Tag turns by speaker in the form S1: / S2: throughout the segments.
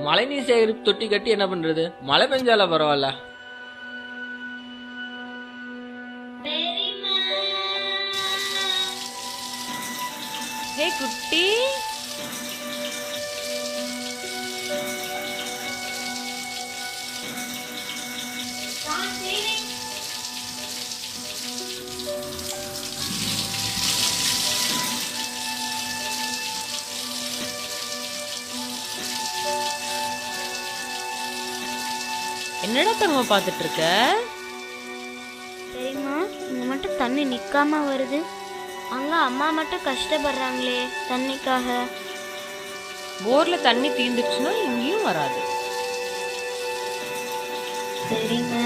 S1: மழைநீர் சேகரிப்பு தொட்டி கட்டி என்ன பண்றது? மழை பெஞ்சால பரவாயில்ல.
S2: குட்டி என்னடா தங்கம் பாத்துட்டு இருக்க?
S3: சரிம்மா, இங்க மட்டும் தண்ணி நிக்காம வருது. அங்க அம்மா மட்டும் கஷ்டப்படுறாங்களே தண்ணிக்காக.
S2: போர்ல தண்ணி தீர்ந்துச்சுன்னா இங்கேயும் வராது.
S3: சரிம்மா,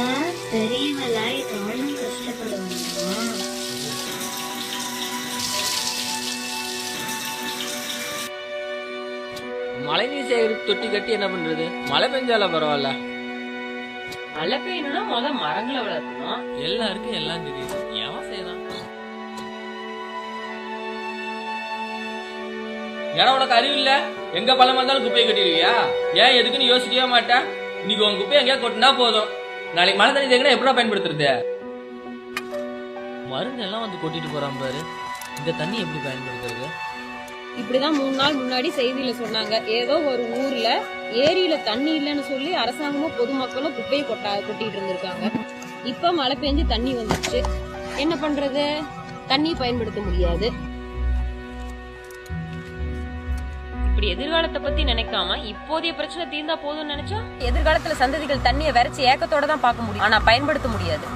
S3: பெரியவளா நானும் கஷ்டப்படுவாங்கம்மா.
S1: மழைநீர் சேகரிப்பு தொட்டி கட்டி என்ன பண்றது? மழை பெஞ்சால பரவாயில்ல.
S2: மழை பெய்யணும்னா மரங்களை வளர்க்கணும்.
S1: எல்லாருக்கும் எல்லாம் தெரியுது, எவன் செய்யலாம்? ஏன்னா உனக்கு அறிவு இல்ல? எங்க பழம் வந்தாலும் குப்பையை கட்டிடுவியா? ஏன் எதுக்குன்னு யோசிக்கவே மாட்டேன். இன்னைக்கு உன் குப்பையை எங்கேயா கொட்டினா போதும், நாளைக்கு மழை தண்ணி தேங்கினா எப்படா பயன்படுத்துறது? மருந்து எல்லாம் வந்து கொட்டிட்டு போறான் பாரு, இந்த தண்ணி எப்படி பயன்படுத்துறது?
S2: இப்படிதான் 3 நாள் முன்னாடி செய்தியில சொன்னாங்க. ஏதோ ஒரு ஊர்ல ஏரியில தண்ணி இல்லைன்னு சொல்லி அரசாங்கமும் பொதுமக்களும் குப்பையை கொட்டிட்டு இருந்திருக்காங்க. இப்ப மழை பெஞ்சு தண்ணி வந்துச்சு, என்ன பண்றது? தண்ணி பயன்படுத்த முடியாது. இப்படி எதிர்காலத்தை பத்தி நினைக்காம இப்போதைய பிரச்சனை தீர்ந்தா போதும்னு நினைச்சா எதிர்காலத்துல சந்ததிகள் தண்ணியை வரைச்சு ஏக்கத்தோட தான் பார்க்க முடியும், ஆனா பயன்படுத்த முடியாது.